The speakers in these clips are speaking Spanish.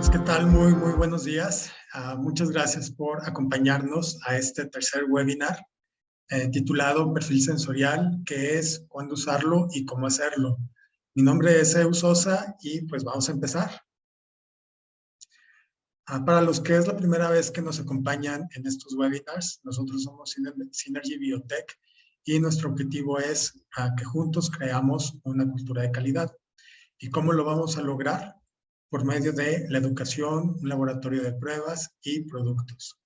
Pues, ¿qué tal? Muy buenos días. Muchas gracias por acompañarnos a este tercer webinar titulado Perfil Sensorial, qué es, cuándo usarlo y cómo hacerlo. Mi nombre es Eus Sosa y pues vamos a empezar. Para los que es la primera vez que nos acompañan en estos webinars, nosotros somos Synergy Biotech y nuestro objetivo es que juntos creamos una cultura de calidad. ¿Y cómo lo vamos a lograr? Por medio de la educación, un laboratorio de pruebas y productos.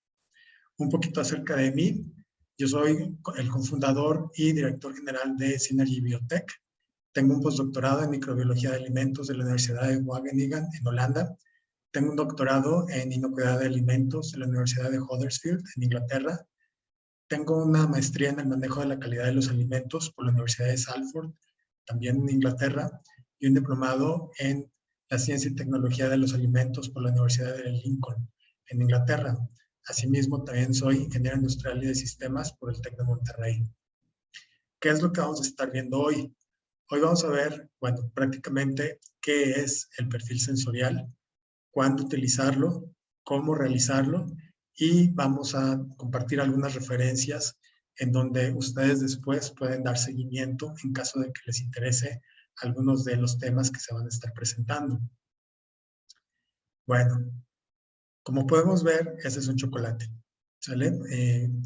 Un poquito acerca de mí. Yo soy el cofundador y director general de Synergy Biotech. Tengo un postdoctorado en microbiología de alimentos de la Universidad de Wageningen en Holanda. Tengo un doctorado en inocuidad de alimentos en la Universidad de Huddersfield en Inglaterra. Tengo una maestría en el manejo de la calidad de los alimentos por la Universidad de Salford, también en Inglaterra, y un diplomado en la ciencia y tecnología de los alimentos por la Universidad de Lincoln, en Inglaterra. Asimismo, también soy ingeniero industrial y de sistemas por el TEC de Monterrey. ¿Qué es lo que vamos a estar viendo hoy? Hoy vamos a ver, bueno, prácticamente qué es el perfil sensorial, cuándo utilizarlo, cómo realizarlo, y vamos a compartir algunas referencias en donde ustedes después pueden dar seguimiento en caso de que les interese algunos de los temas que se van a estar presentando. Bueno, como podemos ver, ese es un chocolate, ¿sale?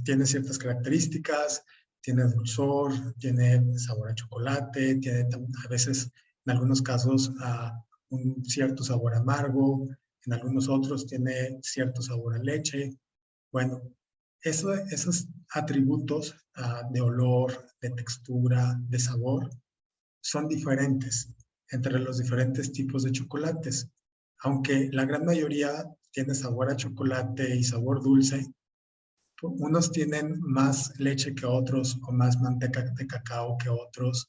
Tiene ciertas características, tiene dulzor, tiene sabor a chocolate, tiene a veces, en algunos casos, un cierto sabor amargo, en algunos otros tiene cierto sabor a leche. Bueno, esos atributos de olor, de textura, de sabor, son diferentes entre los diferentes tipos de chocolates. Aunque la gran mayoría tiene sabor a chocolate y sabor dulce, unos tienen más leche que otros o más manteca de cacao que otros.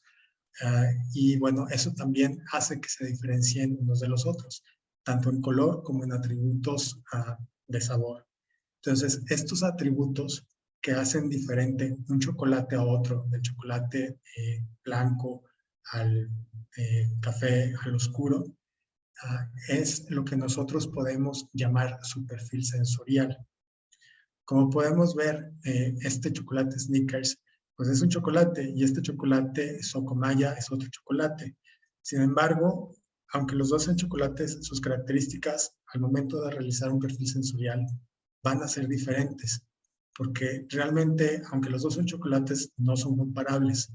Y bueno, eso también hace que se diferencien unos de los otros, tanto en color como en atributos de sabor. Entonces, estos atributos que hacen diferente un chocolate a otro, del chocolate blanco al café, al oscuro, es lo que nosotros podemos llamar su perfil sensorial. Como podemos ver, este chocolate Snickers, pues es un chocolate, y este chocolate Socomaya es otro chocolate. Sin embargo, aunque los dos sean chocolates, sus características al momento de realizar un perfil sensorial van a ser diferentes, porque realmente, aunque los dos son chocolates, no son comparables.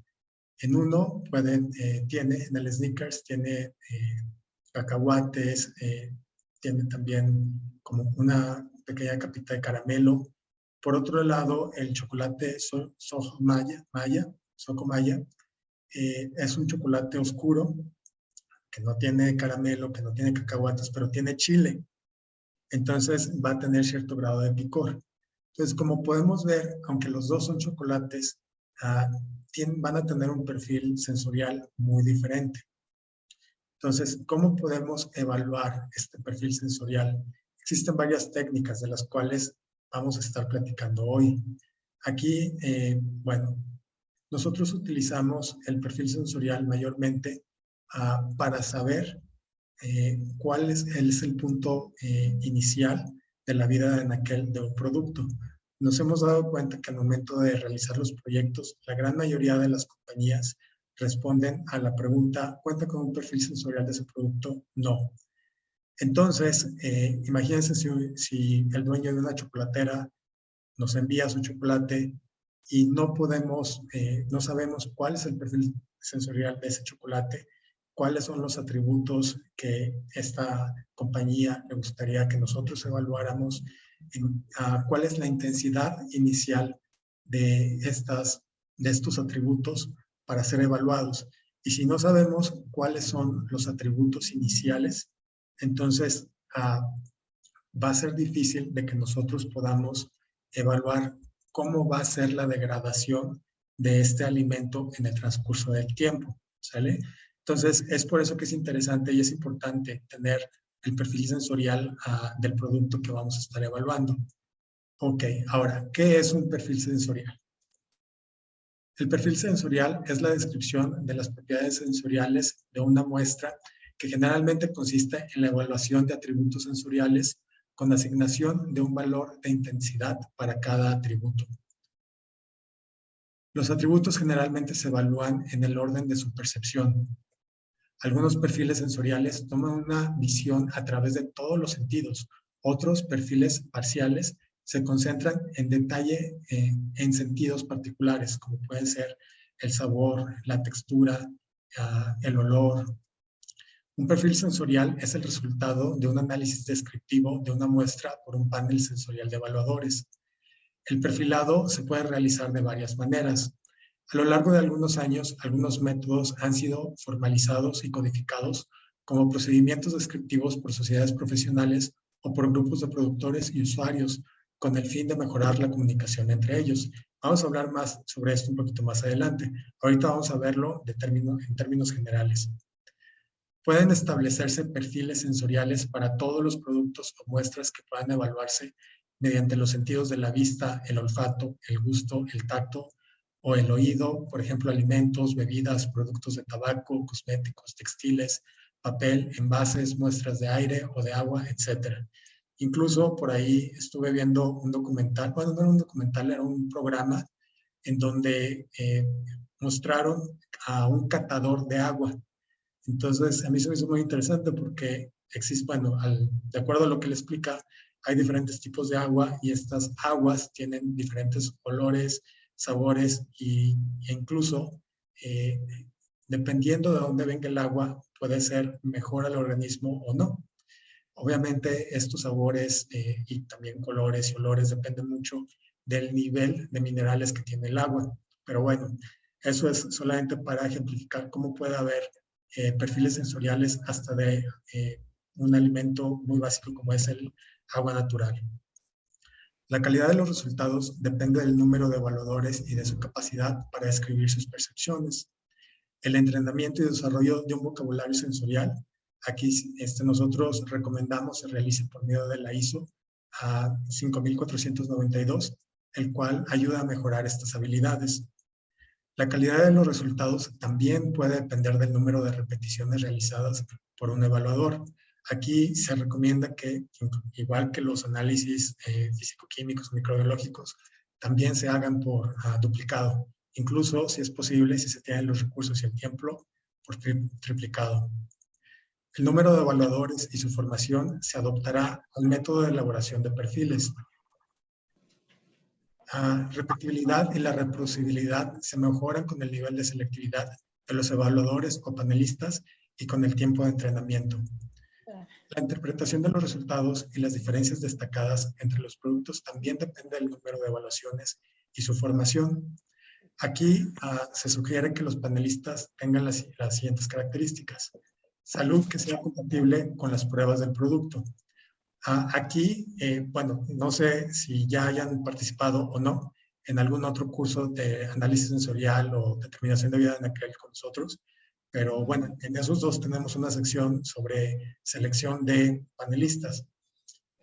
En uno tiene, en el Snickers tiene cacahuates, tiene también como una pequeña capita de caramelo. Por otro lado, el chocolate Socomaya es un chocolate oscuro que no tiene caramelo, que no tiene cacahuates, pero tiene chile. Entonces va a tener cierto grado de picor. Entonces, como podemos ver, aunque los dos son chocolates, van a tener un perfil sensorial muy diferente. Entonces, ¿cómo podemos evaluar este perfil sensorial? Existen varias técnicas de las cuales vamos a estar platicando hoy. Aquí, bueno, nosotros utilizamos el perfil sensorial mayormente para saber cuál es el punto inicial de la vida de un producto. Nos hemos dado cuenta que al momento de realizar los proyectos, la gran mayoría de las compañías responden a la pregunta, ¿cuenta con un perfil sensorial de ese producto? No. Entonces, imagínense si el dueño de una chocolatera nos envía su chocolate y no sabemos cuál es el perfil sensorial de ese chocolate, cuáles son los atributos que esta compañía le gustaría que nosotros evaluáramos, cuál es la intensidad inicial de estos atributos para ser evaluados. Y si no sabemos cuáles son los atributos iniciales, entonces va a ser difícil de que nosotros podamos evaluar cómo va a ser la degradación de este alimento en el transcurso del tiempo, ¿sale? Entonces, es por eso que es interesante y es importante tener el perfil sensorial del producto que vamos a estar evaluando. Ok, ahora, ¿qué es un perfil sensorial? El perfil sensorial es la descripción de las propiedades sensoriales de una muestra que generalmente consiste en la evaluación de atributos sensoriales con asignación de un valor de intensidad para cada atributo. Los atributos generalmente se evalúan en el orden de su percepción. Algunos perfiles sensoriales toman una visión a través de todos los sentidos. Otros perfiles parciales se concentran en detalle en sentidos particulares, como pueden ser el sabor, la textura, el olor. Un perfil sensorial es el resultado de un análisis descriptivo de una muestra por un panel sensorial de evaluadores. El perfilado se puede realizar de varias maneras. A lo largo de algunos años, algunos métodos han sido formalizados y codificados como procedimientos descriptivos por sociedades profesionales o por grupos de productores y usuarios, con el fin de mejorar la comunicación entre ellos. Vamos a hablar más sobre esto un poquito más adelante. Ahorita vamos a verlo en términos generales. Pueden establecerse perfiles sensoriales para todos los productos o muestras que puedan evaluarse mediante los sentidos de la vista, el olfato, el gusto, el tacto o el oído, por ejemplo, alimentos, bebidas, productos de tabaco, cosméticos, textiles, papel, envases, muestras de aire o de agua, etc. Incluso por ahí estuve viendo un documental, bueno, no era un documental, era un programa en donde mostraron a un catador de agua. Entonces, a mí se me hizo muy interesante porque existe, bueno, de acuerdo a lo que le explica, hay diferentes tipos de agua y estas aguas tienen diferentes olores, sabores e incluso, dependiendo de dónde venga el agua, puede ser mejor al organismo o no. Obviamente, estos sabores y también colores y olores dependen mucho del nivel de minerales que tiene el agua. Pero bueno, eso es solamente para ejemplificar cómo puede haber perfiles sensoriales hasta de un alimento muy básico como es el agua natural. La calidad de los resultados depende del número de evaluadores y de su capacidad para describir sus percepciones. El entrenamiento y desarrollo de un vocabulario sensorial, aquí nosotros recomendamos se realice por medio de la ISO a 5492, el cual ayuda a mejorar estas habilidades. La calidad de los resultados también puede depender del número de repeticiones realizadas por un evaluador. Aquí se recomienda que, igual que los análisis físico-químicos o microbiológicos, también se hagan por duplicado. Incluso, si es posible, si se tienen los recursos y el tiempo, por triplicado. El número de evaluadores y su formación se adoptará al método de elaboración de perfiles. La repetibilidad y la reproducibilidad se mejoran con el nivel de selectividad de los evaluadores o panelistas y con el tiempo de entrenamiento. La interpretación de los resultados y las diferencias destacadas entre los productos también depende del número de evaluaciones y su formación. Aquí se sugiere que los panelistas tengan las siguientes características. Salud que sea compatible con las pruebas del producto. Aquí, bueno, no sé si ya hayan participado o no en algún otro curso de análisis sensorial o determinación de vida en aquel con nosotros, pero bueno, en esos dos tenemos una sección sobre selección de panelistas.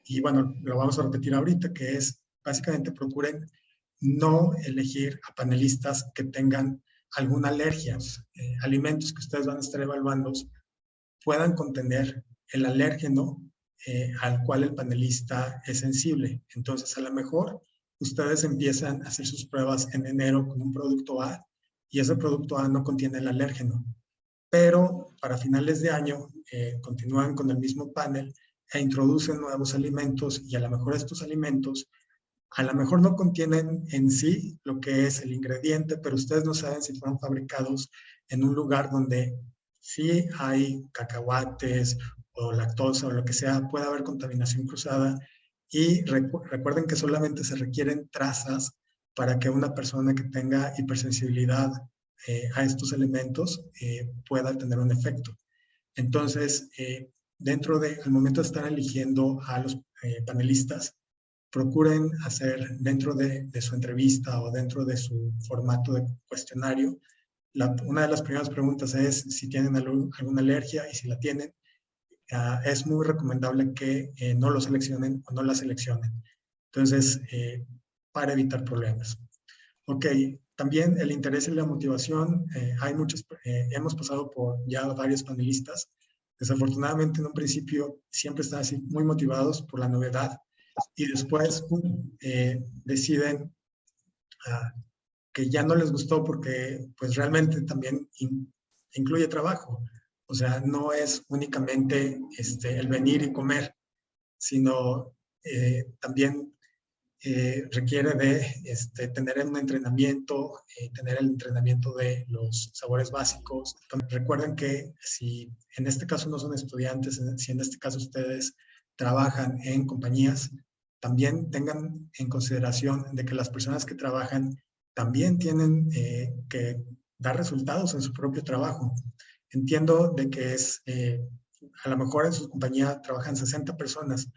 Y bueno, lo vamos a repetir ahorita, que es básicamente procuren no elegir a panelistas que tengan alguna alergia. Alimentos que ustedes van a estar evaluando puedan contener el alérgeno al cual el panelista es sensible. Entonces, a lo mejor ustedes empiezan a hacer sus pruebas en enero con un producto A y ese producto A no contiene el alérgeno. Pero para finales de año continúan con el mismo panel e introducen nuevos alimentos y a lo mejor estos alimentos a lo mejor no contienen en sí lo que es el ingrediente, pero ustedes no saben si fueron fabricados en un lugar donde sí hay cacahuates o lactosa o lo que sea, puede haber contaminación cruzada y recuerden que solamente se requieren trazas para que una persona que tenga hipersensibilidad a estos elementos pueda tener un efecto. Entonces, al momento de estar eligiendo a los panelistas, procuren hacer dentro de su entrevista o dentro de su formato de cuestionario, una de las primeras preguntas es si tienen alguna alergia y si la tienen, es muy recomendable que no lo seleccionen o no la seleccionen. Entonces, para evitar problemas. Ok, también el interés y la motivación, hemos pasado por ya varios panelistas Desafortunadamente, en un principio siempre están así muy motivados por la novedad y después deciden que ya no les gustó porque pues realmente también incluye trabajo. O sea, no es únicamente el venir y comer, sino también requiere de tener un entrenamiento, tener el entrenamiento de los sabores básicos. Recuerden que si en este caso no son estudiantes, si en este caso ustedes trabajan en compañías, también tengan en consideración de que las personas que trabajan también tienen que dar resultados en su propio trabajo. Entiendo de que a lo mejor en su compañía trabajan 60 personas,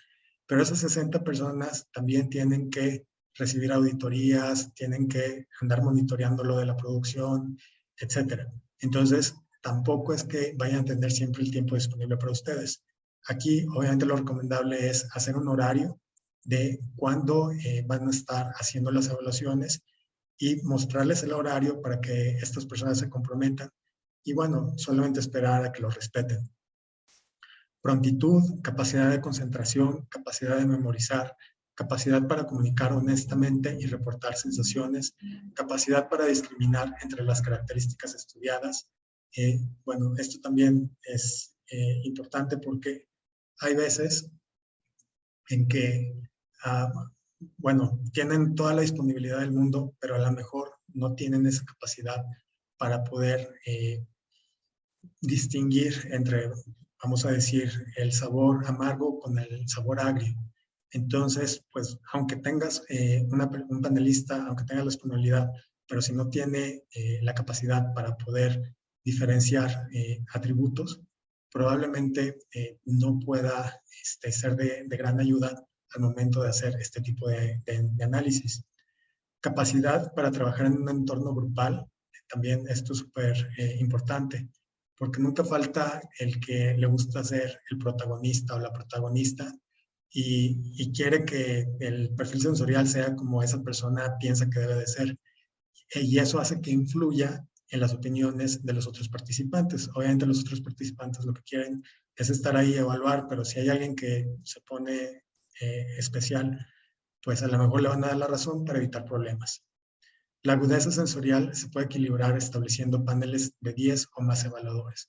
pero esas 60 personas también tienen que recibir auditorías, tienen que andar monitoreando lo de la producción, etc. Entonces, tampoco es que vayan a tener siempre el tiempo disponible para ustedes. Aquí, obviamente, lo recomendable es hacer un horario de cuándo van a estar haciendo las evaluaciones y mostrarles el horario para que estas personas se comprometan y, bueno, solamente esperar a que lo respeten. Prontitud, capacidad de concentración, capacidad de memorizar, capacidad para comunicar honestamente y reportar sensaciones, capacidad para discriminar entre las características estudiadas. Bueno, esto también es importante porque hay veces en que, bueno, tienen toda la disponibilidad del mundo, pero a lo mejor no tienen esa capacidad para poder distinguir entre, vamos a decir, el sabor amargo con el sabor agrio. Entonces, pues, aunque tengas un panelista, aunque tenga la disponibilidad, pero si no tiene la capacidad para poder diferenciar atributos, probablemente no pueda ser de gran ayuda al momento de hacer este tipo de análisis. Capacidad para trabajar en un entorno grupal, también esto es súper importante, porque nunca falta el que le gusta ser el protagonista o la protagonista y quiere que el perfil sensorial sea como esa persona piensa que debe de ser. Y eso hace que influya en las opiniones de los otros participantes. Obviamente los otros participantes lo que quieren es estar ahí y evaluar, pero si hay alguien que se pone especial, pues a lo mejor le van a dar la razón para evitar problemas. La agudeza sensorial se puede equilibrar estableciendo paneles de 10 o más evaluadores.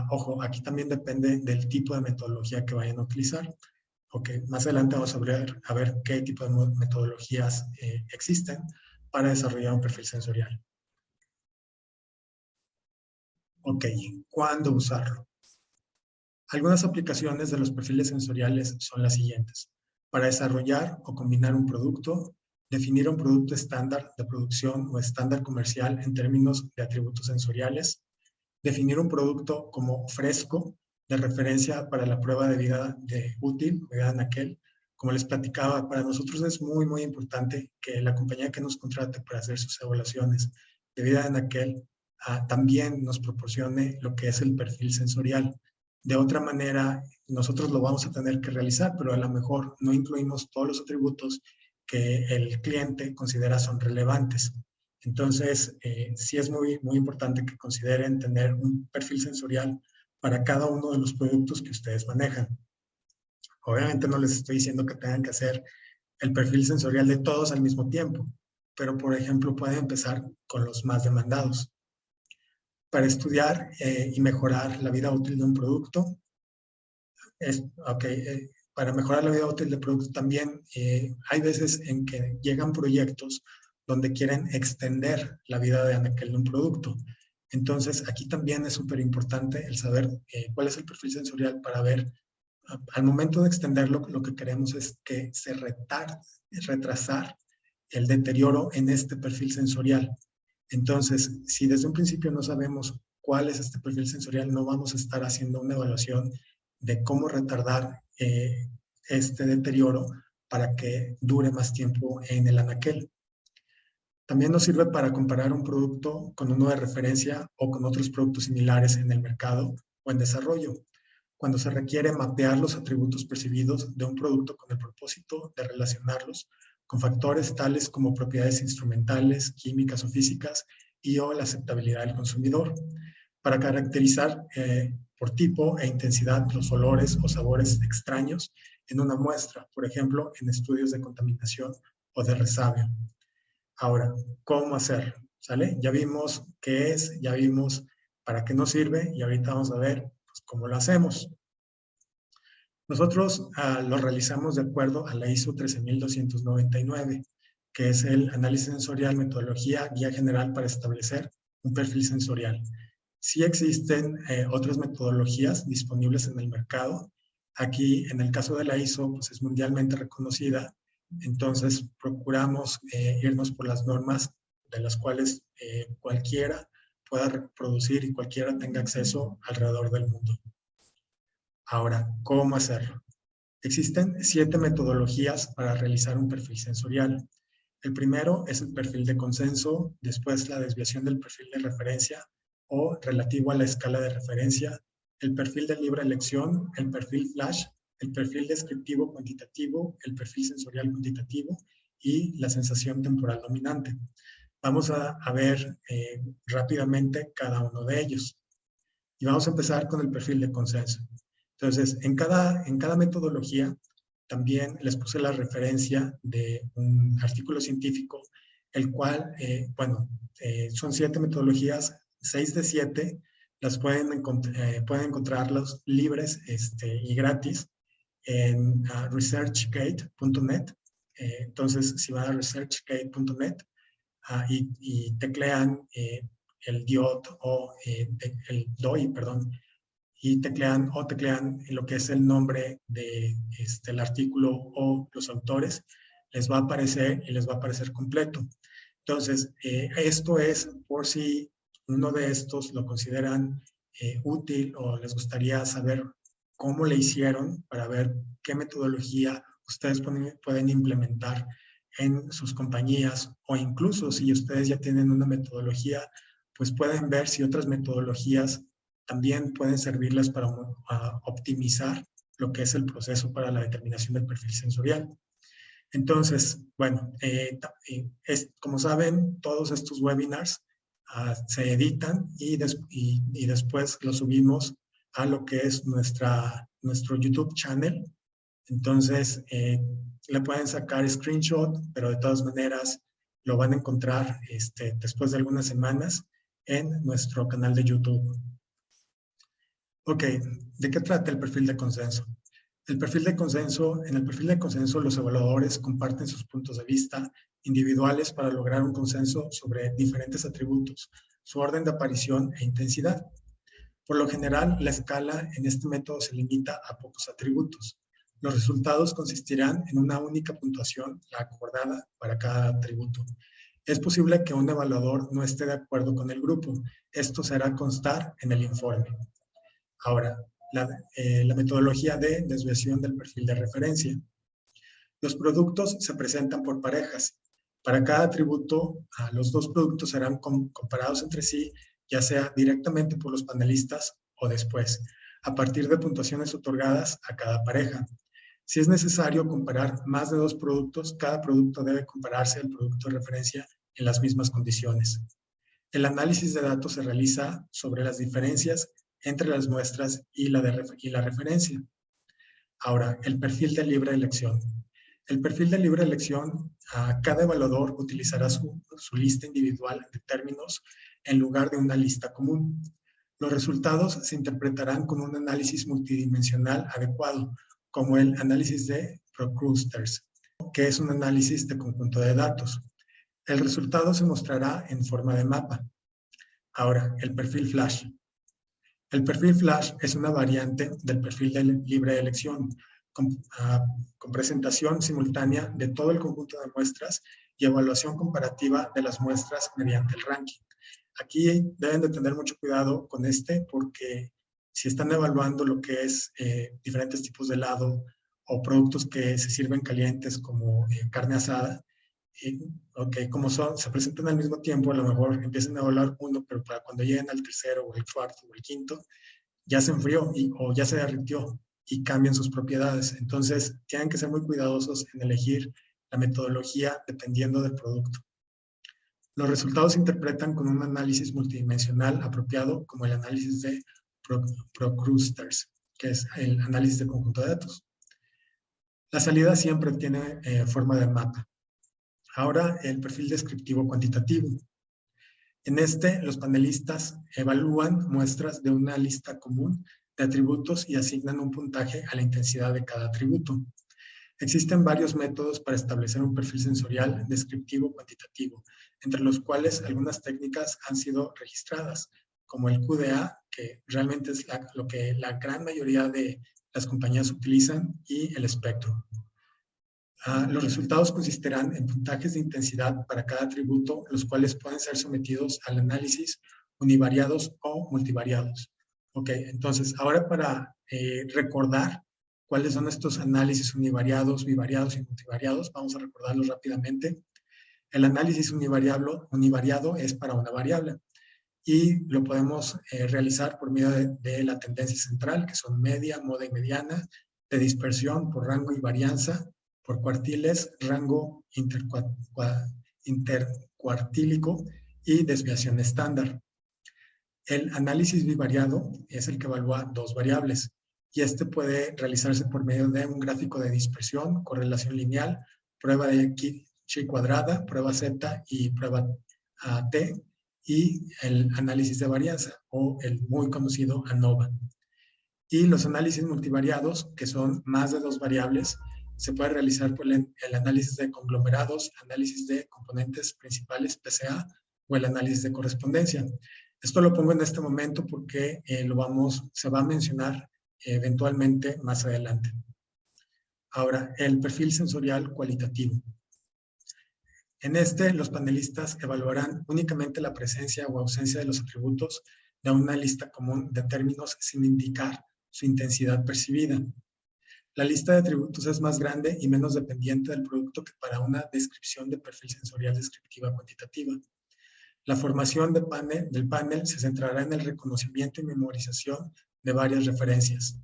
Ojo, aquí también depende del tipo de metodología que vayan a utilizar. Ok, más adelante vamos a ver qué tipo de metodologías existen para desarrollar un perfil sensorial. Ok, ¿cuándo usarlo? Algunas aplicaciones de los perfiles sensoriales son las siguientes. Para desarrollar o combinar un producto, definir un producto estándar de producción o estándar comercial en términos de atributos sensoriales, definir un producto como fresco de referencia para la prueba de vida útil, vida anaquel. Como les platicaba, para nosotros es muy, muy importante que la compañía que nos contrate para hacer sus evaluaciones de vida anaquel también nos proporcione lo que es el perfil sensorial. De otra manera, nosotros lo vamos a tener que realizar, pero a lo mejor no incluimos todos los atributos que el cliente considera son relevantes. Entonces, sí es muy, muy importante que consideren tener un perfil sensorial para cada uno de los productos que ustedes manejan. Obviamente no les estoy diciendo que tengan que hacer el perfil sensorial de todos al mismo tiempo, pero por ejemplo pueden empezar con los más demandados. Para estudiar y mejorar la vida útil de un producto, para mejorar la vida útil del producto también hay veces en que llegan proyectos donde quieren extender la vida de un producto. Entonces, aquí también es súper importante el saber cuál es el perfil sensorial para ver, al momento de extenderlo, lo que queremos es que se retrasar el deterioro en este perfil sensorial. Entonces, si desde un principio no sabemos cuál es este perfil sensorial, no vamos a estar haciendo una evaluación de cómo retardar este deterioro para que dure más tiempo en el anaquel. También nos sirve para comparar un producto con uno de referencia o con otros productos similares en el mercado o en desarrollo, cuando se requiere mapear los atributos percibidos de un producto con el propósito de relacionarlos con factores tales como propiedades instrumentales, químicas o físicas y o la aceptabilidad del consumidor. Para caracterizar por tipo e intensidad los olores o sabores extraños en una muestra, por ejemplo, en estudios de contaminación o de resabio. Ahora, ¿cómo hacerlo? ¿Sale? Ya vimos qué es, ya vimos para qué nos sirve y ahorita vamos a ver pues, cómo lo hacemos. Nosotros lo realizamos de acuerdo a la ISO 13299, que es el análisis sensorial, metodología, guía general para establecer un perfil sensorial. Sí existen otras metodologías disponibles en el mercado. Aquí, en el caso de la ISO, pues es mundialmente reconocida. Entonces, procuramos irnos por las normas de las cuales cualquiera pueda reproducir y cualquiera tenga acceso alrededor del mundo. Ahora, ¿cómo hacerlo? Existen 7 metodologías para realizar un perfil sensorial. El primero es el perfil de consenso, después la desviación del perfil de referencia o relativo a la escala de referencia, el perfil de libre elección, el perfil flash, el perfil descriptivo cuantitativo, el perfil sensorial cuantitativo y la sensación temporal dominante. Vamos a ver rápidamente cada uno de ellos. Y vamos a empezar con el perfil de consenso. Entonces, en cada metodología también les puse la referencia de un artículo científico, el cual, son 7 metodologías, 6 de 7 las pueden encontrarlos libres y gratis en researchgate.net. Entonces, si van a researchgate.net y teclean el DOI, perdón, y teclean lo que es el nombre de el artículo o los autores, les va a aparecer y les va a aparecer completo. Entonces, esto es por si uno de estos lo consideran útil o les gustaría saber cómo le hicieron para ver qué metodología ustedes pueden implementar en sus compañías o incluso si ustedes ya tienen una metodología, pues pueden ver si otras metodologías también pueden servirles para optimizar lo que es el proceso para la determinación del perfil sensorial. Entonces, bueno, como saben, todos estos webinars se editan y después los subimos a lo que es nuestro YouTube channel. Entonces, le pueden sacar screenshot, pero de todas maneras lo van a encontrar después de algunas semanas en nuestro canal de YouTube. Ok, ¿de qué trata el perfil de consenso? En el perfil de consenso los evaluadores comparten sus puntos de vista individuales para lograr un consenso sobre diferentes atributos, su orden de aparición e intensidad. Por lo general, la escala en este método se limita a pocos atributos. Los resultados consistirán en una única puntuación, la acordada para cada atributo. Es posible que un evaluador no esté de acuerdo con el grupo. Esto se hará constar en el informe. Ahora, la metodología de desviación del perfil de referencia. Los productos se presentan por parejas. Para cada atributo, los 2 productos serán comparados entre sí, ya sea directamente por los panelistas o después, a partir de puntuaciones otorgadas a cada pareja. Si es necesario comparar más de 2 productos, cada producto debe compararse al producto de referencia en las mismas condiciones. El análisis de datos se realiza sobre las diferencias entre las muestras y la referencia. Ahora, el perfil de libre elección. El perfil de libre elección, cada evaluador utilizará su lista individual de términos en lugar de una lista común. Los resultados se interpretarán con un análisis multidimensional adecuado, como el análisis de Proclusters, que es un análisis de conjunto de datos. El resultado se mostrará en forma de mapa. Ahora, el perfil flash. El perfil flash es una variante del perfil de libre elección, con presentación simultánea de todo el conjunto de muestras y evaluación comparativa de las muestras mediante el ranking. Aquí deben de tener mucho cuidado con porque si están evaluando lo que es diferentes tipos de helado o productos que se sirven calientes como carne asada, como se presentan al mismo tiempo, a lo mejor empiezan a evaluar uno, pero para cuando lleguen al tercero o el cuarto o el quinto, ya se enfrió o ya se derritió y cambian sus propiedades. Entonces, tienen que ser muy cuidadosos en elegir la metodología dependiendo del producto. Los resultados se interpretan con un análisis multidimensional apropiado, como el análisis de Procrusters, que es el análisis de conjunto de datos. La salida siempre tiene forma de mapa. Ahora, el perfil descriptivo cuantitativo. En este, los panelistas evalúan muestras de una lista común de atributos y asignan un puntaje a la intensidad de cada atributo. Existen varios métodos para establecer un perfil sensorial descriptivo cuantitativo, entre los cuales algunas técnicas han sido registradas, como el QDA, que realmente es lo que la gran mayoría de las compañías utilizan, y el espectro. Los resultados consistirán en puntajes de intensidad para cada atributo, los cuales pueden ser sometidos al análisis univariados o multivariados. Ok, entonces ahora para recordar cuáles son estos análisis univariados, bivariados y multivariados, vamos a recordarlos rápidamente. El análisis univariado es para una variable y lo podemos realizar por medio de la tendencia central, que son media, moda y mediana, de dispersión por rango y varianza, por cuartiles, rango intercuartílico y desviación estándar. El análisis bivariado es el que evalúa dos variables y este puede realizarse por medio de un gráfico de dispersión, correlación lineal, prueba de chi cuadrada, prueba Z y prueba T, y el análisis de varianza o el muy conocido ANOVA. Y los análisis multivariados, que son más de dos variables, se puede realizar por el análisis de conglomerados, análisis de componentes principales PCA o el análisis de correspondencia. Esto lo pongo en este momento porque se va a mencionar eventualmente más adelante. Ahora, el perfil sensorial cualitativo. En este, los panelistas evaluarán únicamente la presencia o ausencia de los atributos de una lista común de términos sin indicar su intensidad percibida. La lista de atributos es más grande y menos dependiente del producto que para una descripción de perfil sensorial descriptiva cuantitativa. La formación del panel se centrará en el reconocimiento y memorización de varias referencias.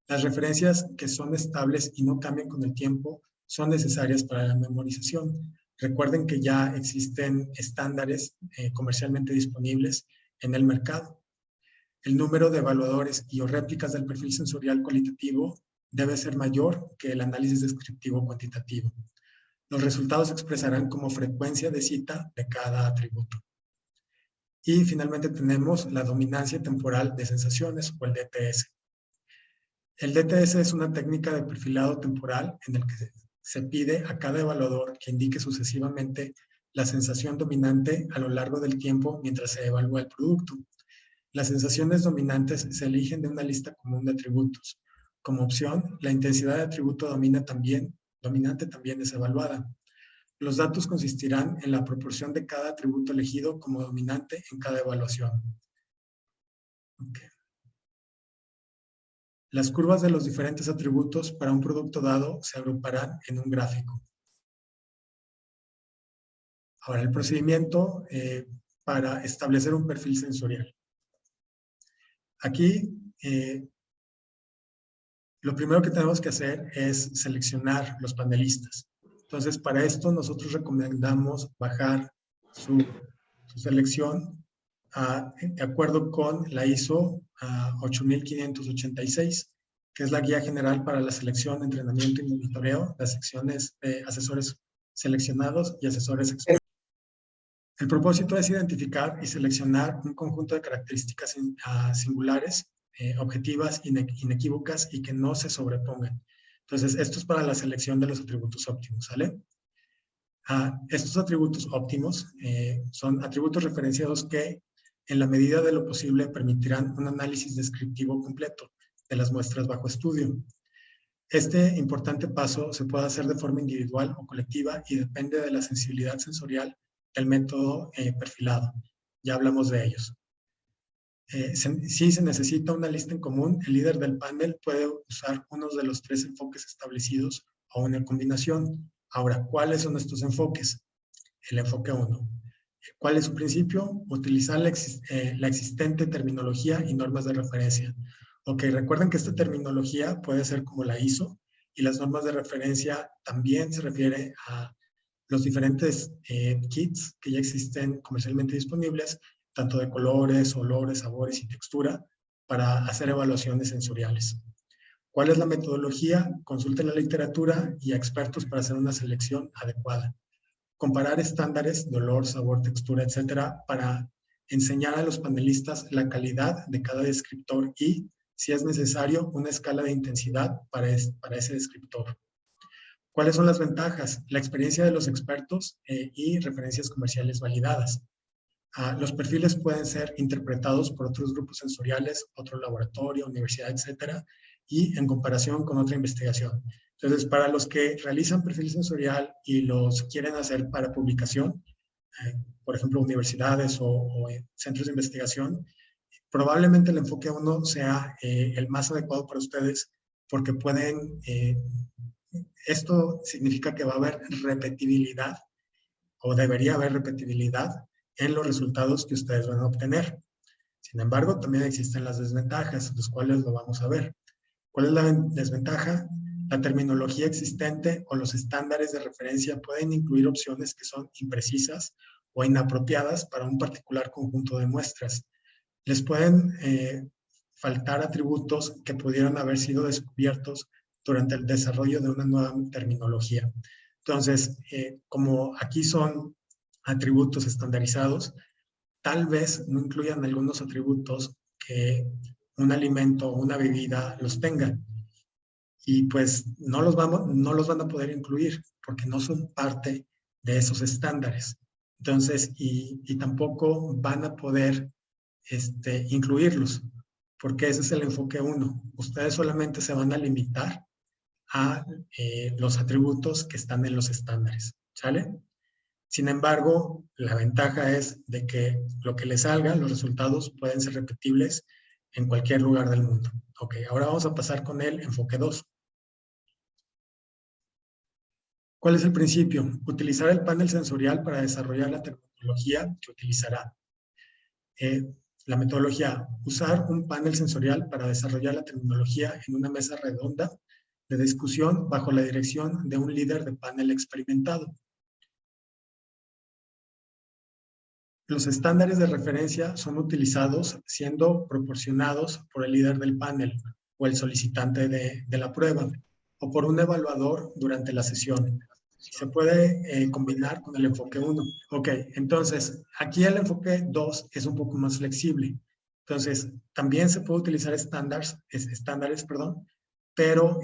Las referencias que son estables y no cambian con el tiempo son necesarias para la memorización. Recuerden que ya existen estándares comercialmente disponibles en el mercado. El número de evaluadores y o réplicas del perfil sensorial cualitativo debe ser mayor que el análisis descriptivo cuantitativo. Los resultados se expresarán como frecuencia de cita de cada atributo. Y finalmente tenemos la dominancia temporal de sensaciones o el DTS. El DTS es una técnica de perfilado temporal en el que se pide a cada evaluador que indique sucesivamente la sensación dominante a lo largo del tiempo mientras se evalúa el producto. Las sensaciones dominantes se eligen de una lista común de atributos. Como opción, la intensidad de atributo dominante también es evaluada. Los datos consistirán en la proporción de cada atributo elegido como dominante en cada evaluación. Okay. Las curvas de los diferentes atributos para un producto dado se agruparán en un gráfico. Ahora, el procedimiento para establecer un perfil sensorial. Aquí, lo primero que tenemos que hacer es seleccionar los panelistas. Entonces, para esto nosotros recomendamos bajar su selección de acuerdo con la ISO 8586, que es la guía general para la selección, entrenamiento y monitoreo de secciones de asesores seleccionados y asesores expertos. El propósito es identificar y seleccionar un conjunto de características singulares, objetivas, inequívocas y que no se sobrepongan. Entonces, esto es para la selección de los atributos óptimos, ¿sale? Estos atributos óptimos son atributos referenciados que, en la medida de lo posible, permitirán un análisis descriptivo completo de las muestras bajo estudio. Este importante paso se puede hacer de forma individual o colectiva y depende de la sensibilidad sensorial del método perfilado. Ya hablamos de ellos. Si se necesita una lista en común, el líder del panel puede usar uno de los 3 enfoques establecidos o una combinación. Ahora, ¿cuáles son estos enfoques? El enfoque 1. ¿Cuál es su principio? Utilizar la existente terminología y normas de referencia. Ok, recuerden que esta terminología puede ser como la ISO y las normas de referencia también se refiere a los diferentes kits que ya existen comercialmente disponibles, tanto de colores, olores, sabores y textura, para hacer evaluaciones sensoriales. ¿Cuál es la metodología? Consulten la literatura y a expertos para hacer una selección adecuada. Comparar estándares de olor, sabor, textura, etcétera, para enseñar a los panelistas la calidad de cada descriptor y, si es necesario, una escala de intensidad para ese descriptor. ¿Cuáles son las ventajas? La experiencia de los expertos y referencias comerciales validadas. Los perfiles pueden ser interpretados por otros grupos sensoriales, otro laboratorio, universidad, etcétera, y en comparación con otra investigación. Entonces, para los que realizan perfil sensorial y los quieren hacer para publicación, por ejemplo, universidades o centros de investigación, probablemente el enfoque 1 sea el más adecuado para ustedes porque pueden, esto significa que va a haber repetibilidad o debería haber repetibilidad en los resultados que ustedes van a obtener. Sin embargo, también existen las desventajas, las cuales lo vamos a ver. ¿Cuál es la desventaja? La terminología existente o los estándares de referencia pueden incluir opciones que son imprecisas o inapropiadas para un particular conjunto de muestras. Les pueden faltar atributos que pudieran haber sido descubiertos durante el desarrollo de una nueva terminología. Entonces, como aquí son atributos estandarizados, tal vez no incluyan algunos atributos que un alimento o una bebida los tenga. Y pues no los van a poder incluir porque no son parte de esos estándares. Entonces, y tampoco van a poder incluirlos, porque ese es el enfoque 1. Ustedes solamente se van a limitar a los atributos que están en los estándares, ¿sale? Sin embargo, la ventaja es de que lo que les salga, los resultados pueden ser repetibles en cualquier lugar del mundo. Ok, ahora vamos a pasar con el enfoque 2. ¿Cuál es el principio? Utilizar el panel sensorial para desarrollar la terminología que utilizará. La metodología, usar un panel sensorial para desarrollar la terminología en una mesa redonda de discusión bajo la dirección de un líder de panel experimentado. Los estándares de referencia son utilizados siendo proporcionados por el líder del panel o el solicitante de la prueba o por un evaluador durante la sesión. Se puede combinar con el enfoque 1. Ok, entonces aquí el enfoque 2 es un poco más flexible. Entonces, también se puede utilizar estándares, pero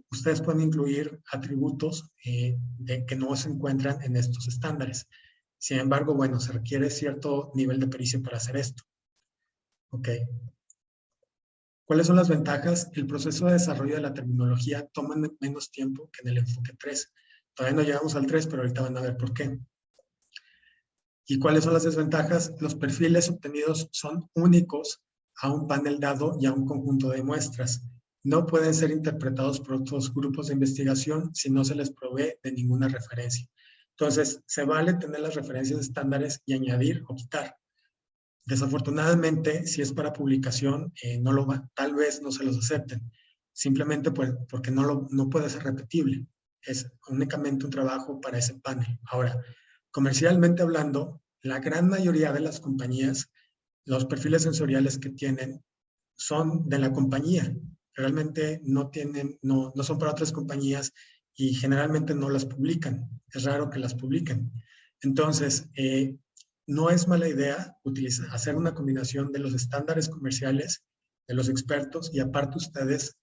ustedes pueden incluir atributos que no se encuentran en estos estándares. Sin embargo, bueno, se requiere cierto nivel de pericia para hacer esto. Ok. ¿Cuáles son las ventajas? El proceso de desarrollo de la terminología toma menos tiempo que en el enfoque 3. Todavía no llegamos al 3, pero ahorita van a ver por qué. ¿Y cuáles son las desventajas? Los perfiles obtenidos son únicos a un panel dado y a un conjunto de muestras. No pueden ser interpretados por otros grupos de investigación si no se les provee de ninguna referencia. Entonces, se vale tener las referencias estándares y añadir o quitar. Desafortunadamente, si es para publicación, tal vez no se los acepten, simplemente porque no puede ser repetible. Es únicamente un trabajo para ese panel. Ahora, comercialmente hablando, la gran mayoría de las compañías, los perfiles sensoriales que tienen son de la compañía. Realmente no son para otras compañías y generalmente no las publican. Es raro que las publiquen. Entonces, no es mala idea hacer una combinación de los estándares comerciales, de los expertos y aparte ustedes,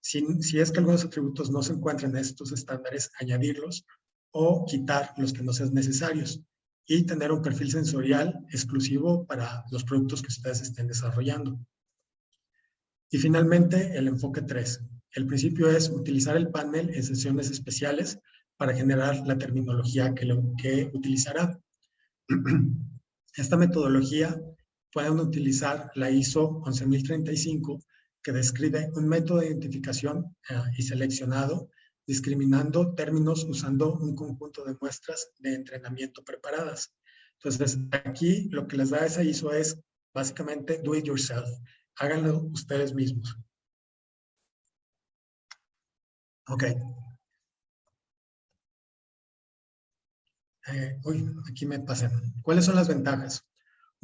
si es que algunos atributos no se encuentran en estos estándares, añadirlos o quitar los que no sean necesarios y tener un perfil sensorial exclusivo para los productos que ustedes estén desarrollando. Y finalmente, el enfoque 3. El principio es utilizar el panel en sesiones especiales para generar la terminología que utilizará. Esta metodología pueden utilizar la ISO 11035, que describe un método de identificación y seleccionado, discriminando términos usando un conjunto de muestras de entrenamiento preparadas. Entonces, aquí lo que les da esa ISO es básicamente do it yourself. Háganlo ustedes mismos. Ok. Aquí me pasé. ¿Cuáles son las ventajas?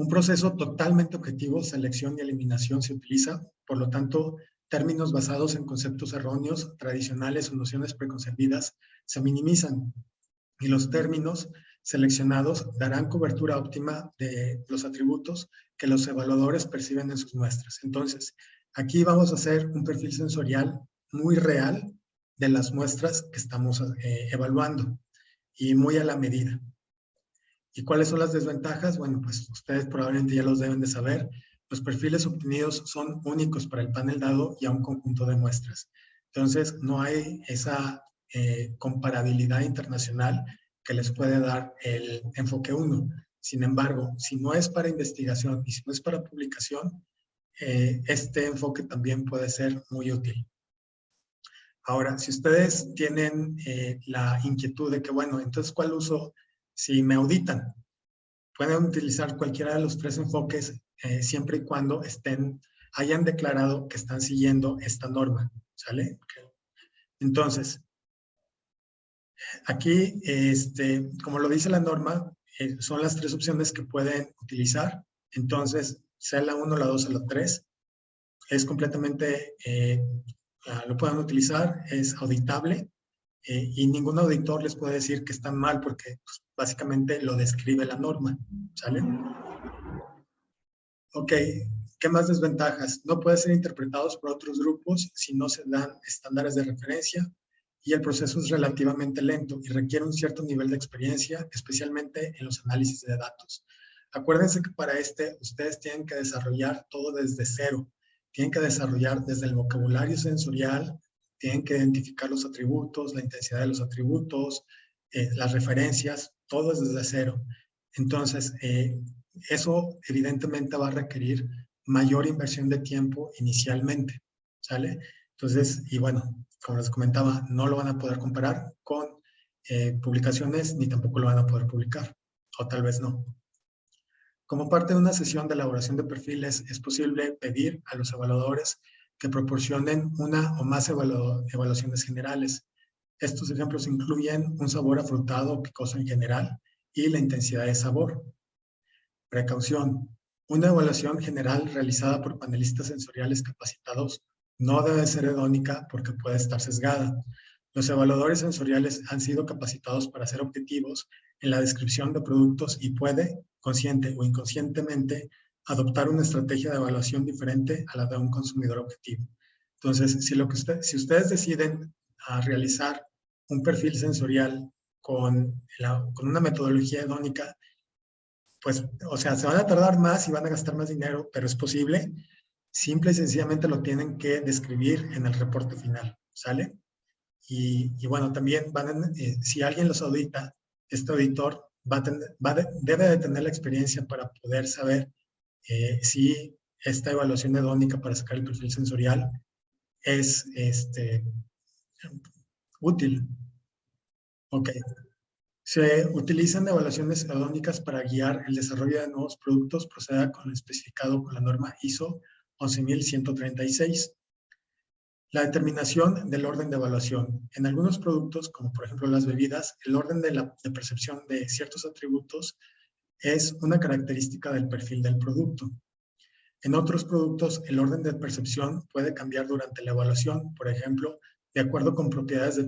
Un proceso totalmente objetivo, selección y eliminación se utiliza, por lo tanto, términos basados en conceptos erróneos, tradicionales o nociones preconcebidas se minimizan y los términos seleccionados darán cobertura óptima de los atributos que los evaluadores perciben en sus muestras. Entonces, aquí vamos a hacer un perfil sensorial muy real de las muestras que estamos evaluando y muy a la medida. ¿Y cuáles son las desventajas? Bueno, pues ustedes probablemente ya los deben de saber. Los perfiles obtenidos son únicos para el panel dado y a un conjunto de muestras. Entonces, no hay esa comparabilidad internacional que les puede dar el enfoque 1. Sin embargo, si no es para investigación y si no es para publicación, este enfoque también puede ser muy útil. Ahora, si ustedes tienen la inquietud de que, bueno, entonces, ¿cuál uso si me auditan? Pueden utilizar cualquiera de los 3 enfoques siempre y cuando hayan declarado que están siguiendo esta norma, ¿sale? Entonces, aquí, como lo dice la norma, son las 3 opciones que pueden utilizar. Entonces, sea la 1, la 2 o la 3, es completamente, lo pueden utilizar, es auditable y ningún auditor les puede decir que están mal porque pues, básicamente lo describe la norma, ¿sale? Ok, ¿qué más desventajas? No pueden ser interpretados por otros grupos si no se dan estándares de referencia y el proceso es relativamente lento y requiere un cierto nivel de experiencia, especialmente en los análisis de datos. Acuérdense que para ustedes tienen que desarrollar todo desde cero. Tienen que desarrollar desde el vocabulario sensorial, tienen que identificar los atributos, la intensidad de los atributos, las referencias, todo es desde cero. Entonces, eso evidentemente va a requerir mayor inversión de tiempo inicialmente, ¿sale? Entonces, y bueno, como les comentaba, no lo van a poder comparar con publicaciones ni tampoco lo van a poder publicar, o tal vez no. Como parte de una sesión de elaboración de perfiles, es posible pedir a los evaluadores que proporcionen una o más evaluaciones generales. Estos ejemplos incluyen un sabor afrutado o picoso en general y la intensidad de sabor. Precaución. Una evaluación general realizada por panelistas sensoriales capacitados no debe ser hedónica porque puede estar sesgada. Los evaluadores sensoriales han sido capacitados para ser objetivos en la descripción de productos y puede, consciente o inconscientemente, adoptar una estrategia de evaluación diferente a la de un consumidor objetivo. Entonces, si ustedes deciden realizar un perfil sensorial con una metodología hedónica, pues, o sea, se van a tardar más y van a gastar más dinero, pero es posible. Simple y sencillamente lo tienen que describir en el reporte final, ¿sale? Y bueno, también si alguien los audita, este auditor debe de tener la experiencia para poder saber si esta evaluación hedónica para sacar el perfil sensorial es útil. Ok. Se utilizan evaluaciones hedónicas para guiar el desarrollo de nuevos productos, proceda con lo especificado con la norma ISO 11136. La determinación del orden de evaluación. En algunos productos, como por ejemplo las bebidas, el orden de percepción de ciertos atributos es una característica del perfil del producto. En otros productos, el orden de percepción puede cambiar durante la evaluación, por ejemplo, de acuerdo con propiedades de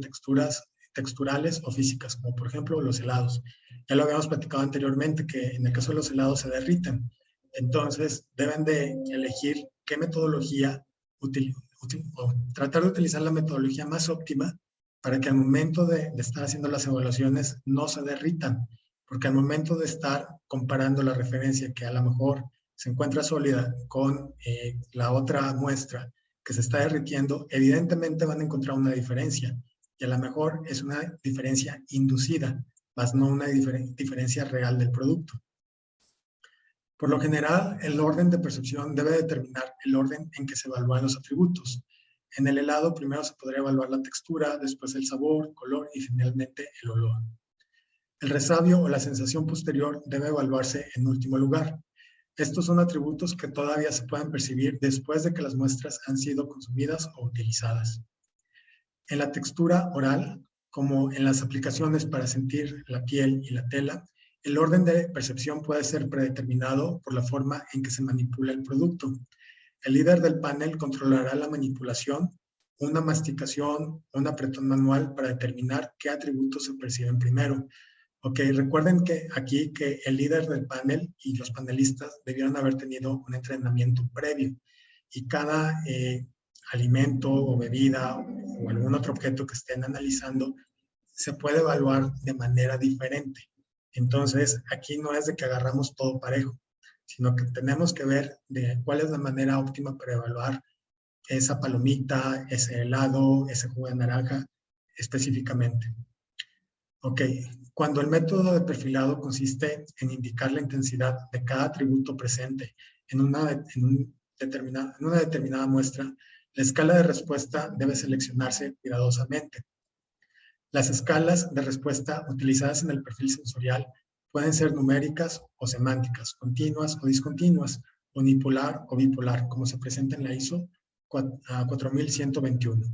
texturales o físicas, como por ejemplo los helados. Ya lo habíamos platicado anteriormente, que en el caso de los helados se derriten. Entonces, deben de elegir qué metodología o tratar de utilizar la metodología más óptima para que al momento de estar haciendo las evaluaciones no se derritan, porque al momento de estar comparando la referencia que a lo mejor se encuentra sólida con la otra muestra que se está derritiendo, evidentemente van a encontrar una diferencia y a lo mejor es una diferencia inducida, más no una diferencia real del producto. Por lo general, el orden de percepción debe determinar el orden en que se evalúan los atributos. En el helado, primero se podría evaluar la textura, después el sabor, color y finalmente el olor. El resabio o la sensación posterior debe evaluarse en último lugar. Estos son atributos que todavía se pueden percibir después de que las muestras han sido consumidas o utilizadas. En la textura oral, como en las aplicaciones para sentir la piel y la tela, El orden de percepción puede ser predeterminado por la forma en que se manipula el producto. El líder del panel controlará la manipulación, una masticación, un apretón manual para determinar qué atributos se perciben primero. Ok, recuerden que aquí que el líder del panel y los panelistas debieron haber tenido un entrenamiento previo y cada alimento o bebida o algún otro objeto que estén analizando se puede evaluar de manera diferente. Entonces, aquí no es de que agarramos todo parejo, sino que tenemos que ver de cuál es la manera óptima para evaluar esa palomita, ese helado, ese jugo de naranja específicamente. Ok, cuando el método de perfilado consiste en indicar la intensidad de cada atributo presente en una determinada muestra, la escala de respuesta debe seleccionarse cuidadosamente. Las escalas de respuesta utilizadas en el perfil sensorial pueden ser numéricas o semánticas, continuas o discontinuas, unipolar o bipolar, como se presenta en la ISO 4121.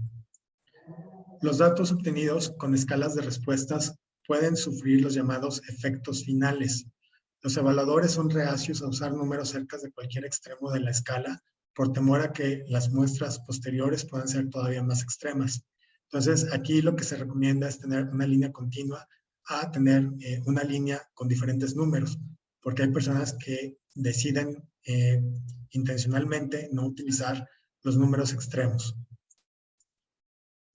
Los datos obtenidos con escalas de respuestas pueden sufrir los llamados efectos finales. Los evaluadores son reacios a usar números cerca de cualquier extremo de la escala por temor a que las muestras posteriores puedan ser todavía más extremas. Entonces, aquí lo que se recomienda es tener una línea continua a tener una línea con diferentes números, porque hay personas que deciden intencionalmente no utilizar los números extremos.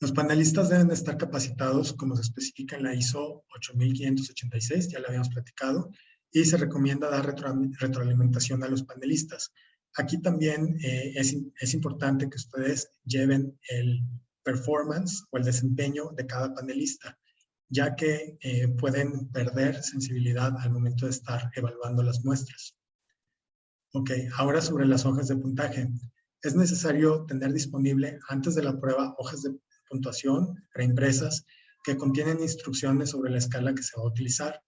Los panelistas deben estar capacitados, como se especifica en la ISO 8586, ya lo habíamos platicado, y se recomienda dar retroalimentación a los panelistas. Aquí también es importante que ustedes lleven el performance o el desempeño de cada panelista, ya que pueden perder sensibilidad al momento de estar evaluando las muestras. Ok, ahora sobre las hojas de puntaje. Es necesario tener disponible antes de la prueba hojas de puntuación preimpresas que contienen instrucciones sobre la escala que se va a utilizar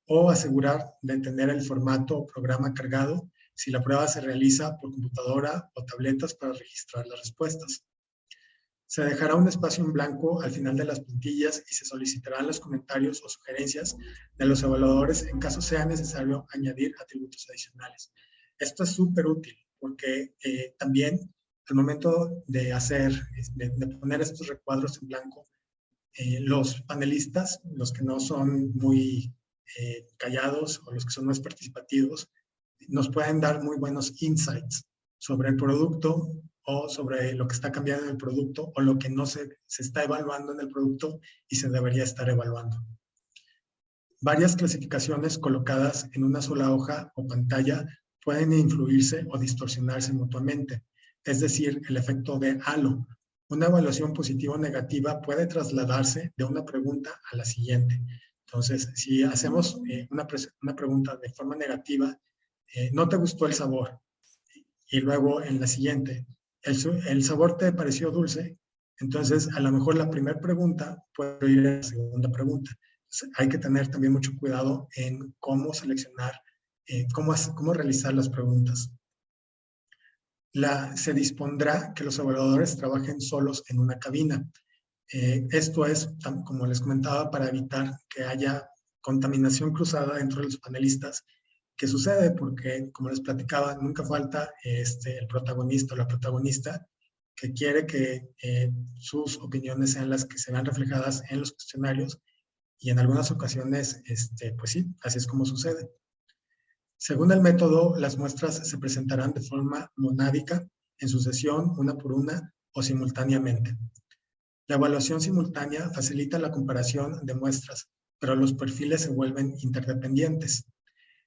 o asegurar de tener el formato o programa cargado si la prueba se realiza por computadora o tabletas para registrar las respuestas. Se dejará un espacio en blanco al final de las puntillas y se solicitarán los comentarios o sugerencias de los evaluadores en caso sea necesario añadir atributos adicionales. Esto es súper útil porque también al momento de poner estos recuadros en blanco, los panelistas, los que no son muy callados o los que son más participativos, nos pueden dar muy buenos insights sobre el producto o sobre lo que está cambiando en el producto o lo que no se está evaluando en el producto y se debería estar evaluando. Varias clasificaciones colocadas en una sola hoja o pantalla pueden influirse o distorsionarse mutuamente, es decir, el efecto de halo. Una evaluación positiva o negativa puede trasladarse de una pregunta a la siguiente. Entonces, si hacemos una pregunta de forma negativa, no te gustó el sabor, y luego en la siguiente, el sabor te pareció dulce, entonces a lo mejor la primera pregunta puede ir a la segunda pregunta. Entonces, hay que tener también mucho cuidado en cómo seleccionar, cómo realizar las preguntas. Se dispondrá que los evaluadores trabajen solos en una cabina. Esto es, como les comentaba, para evitar que haya contaminación cruzada dentro de los panelistas, que sucede porque, como les platicaba, nunca falta el protagonista o la protagonista que quiere que sus opiniones sean las que se vean reflejadas en los cuestionarios y en algunas ocasiones, pues sí, así es como sucede. Según el método, las muestras se presentarán de forma monádica, en sucesión, una por una o simultáneamente. La evaluación simultánea facilita la comparación de muestras, pero los perfiles se vuelven interdependientes.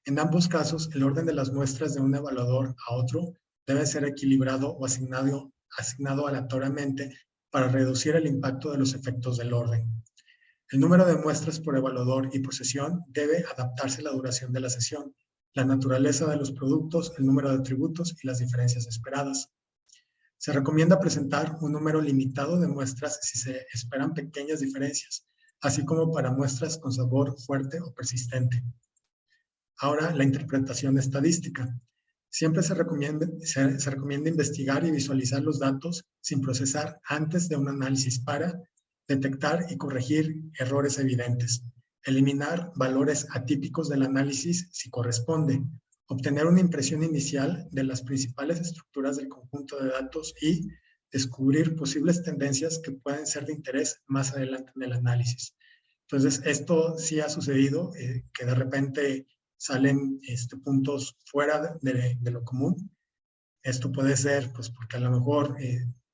En ambos casos, el orden de las muestras de un evaluador a otro debe ser equilibrado o asignado aleatoriamente para reducir el impacto de los efectos del orden. El número de muestras por evaluador y por sesión debe adaptarse a la duración de la sesión, la naturaleza de los productos, el número de atributos y las diferencias esperadas. Se recomienda presentar un número limitado de muestras si se esperan pequeñas diferencias, así como para muestras con sabor fuerte o persistente. Ahora, la interpretación estadística. Siempre se recomienda investigar y visualizar los datos sin procesar antes de un análisis para detectar y corregir errores evidentes. eliminar valores atípicos del análisis si corresponde, obtener una impresión inicial de las principales estructuras del conjunto de datos y descubrir posibles tendencias que pueden ser de interés más adelante en el análisis. Entonces, esto sí ha sucedido, que de repente salen puntos fuera de lo común. Esto puede ser pues, porque a lo mejor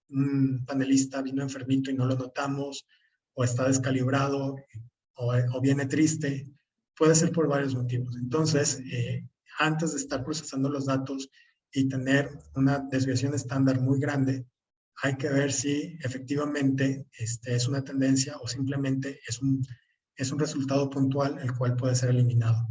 un panelista vino enfermito y no lo notamos, o está descalibrado, o viene triste. Puede ser por varios motivos. Entonces, antes de estar procesando los datos y tener una desviación estándar muy grande, hay que ver si efectivamente es una tendencia o simplemente es un resultado puntual el cual puede ser eliminado.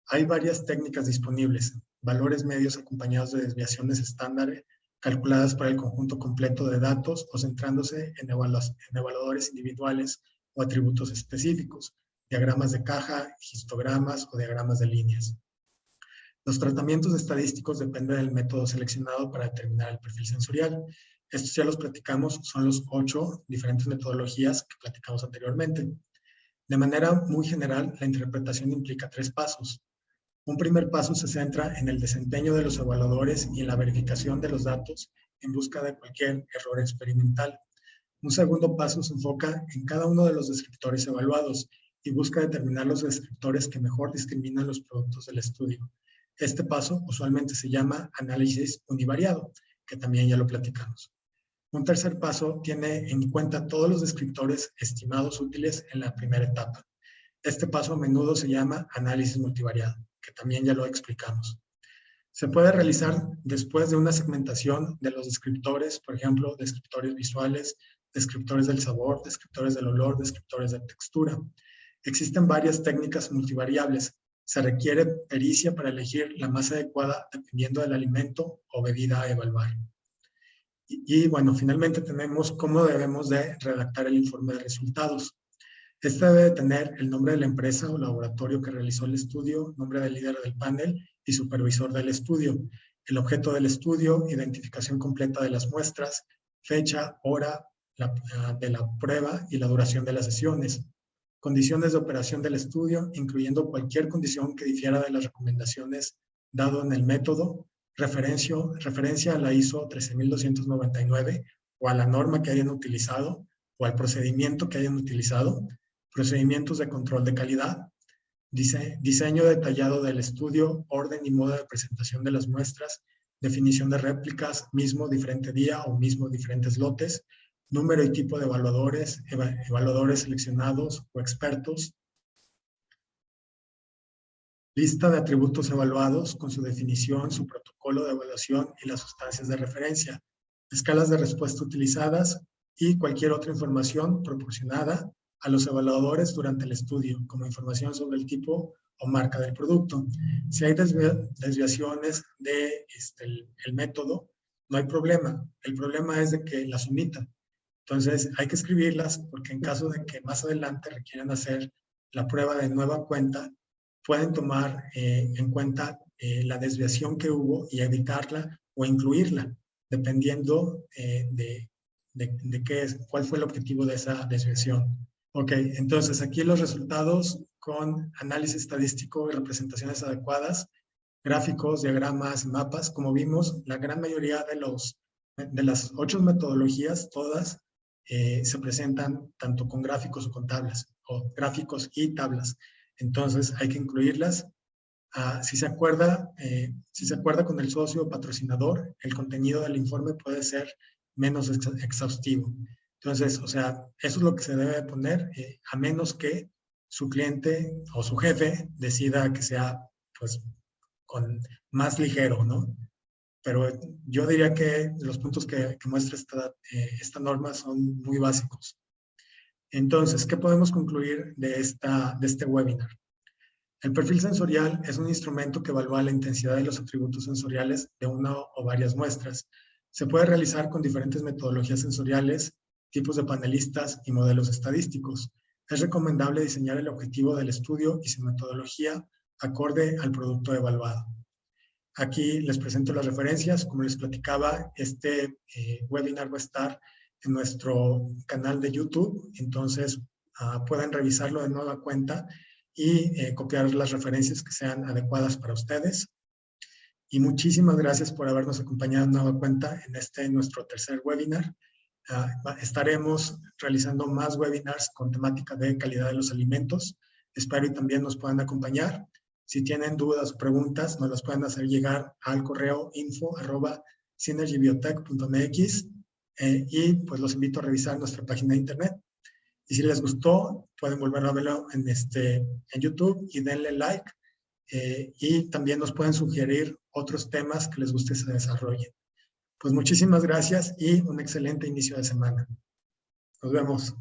Hay varias técnicas disponibles, valores medios acompañados de desviaciones estándar calculadas para el conjunto completo de datos o centrándose en evaluadores individuales o atributos específicos, diagramas de caja, histogramas o diagramas de líneas. Los tratamientos estadísticos dependen del método seleccionado para determinar el perfil sensorial. Estos ya los platicamos, son los 8 diferentes metodologías que platicamos anteriormente. De manera muy general, la interpretación implica 3 pasos. Un primer paso se centra en el desempeño de los evaluadores y en la verificación de los datos en busca de cualquier error experimental. Un segundo paso se enfoca en cada uno de los descriptores evaluados y busca determinar los descriptores que mejor discriminan los productos del estudio. Este paso usualmente se llama análisis univariado, que también ya lo platicamos. Un tercer paso tiene en cuenta todos los descriptores estimados útiles en la primera etapa. Este paso a menudo se llama análisis multivariado, que también ya lo explicamos. Se puede realizar después de una segmentación de los descriptores, por ejemplo, descriptores visuales, descriptores del sabor, descriptores del olor, descriptores de textura. Existen varias técnicas multivariables. Se requiere pericia para elegir la más adecuada dependiendo del alimento o bebida a evaluar. Y bueno, finalmente tenemos cómo debemos de redactar el informe de resultados. Este debe tener el nombre de la empresa o laboratorio que realizó el estudio, nombre del líder del panel y supervisor del estudio, el objeto del estudio, identificación completa de las muestras, fecha, hora de la prueba y la duración de las sesiones, condiciones de operación del estudio, incluyendo cualquier condición que difiera de las recomendaciones dado en el método, referencia a la ISO 13299 o a la norma que hayan utilizado o al procedimiento que hayan utilizado, procedimientos de control de calidad, diseño detallado del estudio, orden y modo de presentación de las muestras, definición de réplicas, mismo diferente día o mismo diferentes lotes, número y tipo de evaluadores, evaluadores seleccionados o expertos, lista de atributos evaluados con su definición, su protocolo de evaluación y las sustancias de referencia, escalas de respuesta utilizadas y cualquier otra información proporcionada a los evaluadores durante el estudio, como información sobre el tipo o marca del producto. Si hay desviaciones del método, no hay problema. El problema es de que las omitan. Entonces, hay que escribirlas porque en caso de que más adelante requieran hacer la prueba de nueva cuenta, pueden tomar en cuenta la desviación que hubo y evitarla o incluirla, dependiendo de cuál fue el objetivo de esa desviación. Ok, entonces aquí los resultados con análisis estadístico y representaciones adecuadas, gráficos, diagramas, mapas. Como vimos, la gran mayoría de las 8 metodologías, todas se presentan tanto con gráficos o con tablas, o gráficos y tablas. Entonces hay que incluirlas. Si se acuerda con el socio patrocinador, el contenido del informe puede ser menos exhaustivo. Entonces, o sea, eso es lo que se debe poner, a menos que su cliente o su jefe decida que sea, pues, más ligero, ¿no? Pero yo diría que los puntos que muestra esta norma son muy básicos. Entonces, ¿qué podemos concluir de este webinar? El perfil sensorial es un instrumento que evalúa la intensidad de los atributos sensoriales de una o varias muestras. Se puede realizar con diferentes metodologías sensoriales, tipos de panelistas y modelos estadísticos. Es recomendable diseñar el objetivo del estudio y su metodología acorde al producto evaluado. Aquí les presento las referencias. Como les platicaba, este webinar va a estar en nuestro canal de YouTube. Entonces, puedan revisarlo de nueva cuenta y copiar las referencias que sean adecuadas para ustedes. Y muchísimas gracias por habernos acompañado de nueva cuenta en nuestro tercer webinar. Estaremos realizando más webinars con temática de calidad de los alimentos. Espero y también nos puedan acompañar. Si tienen dudas o preguntas, nos las pueden hacer llegar al correo info@synergybiotech.mx y pues los invito a revisar nuestra página de internet. Y si les gustó, pueden volver a verlo en YouTube y denle like. Y también nos pueden sugerir otros temas que les guste se desarrollen. Pues muchísimas gracias y un excelente inicio de semana. Nos vemos.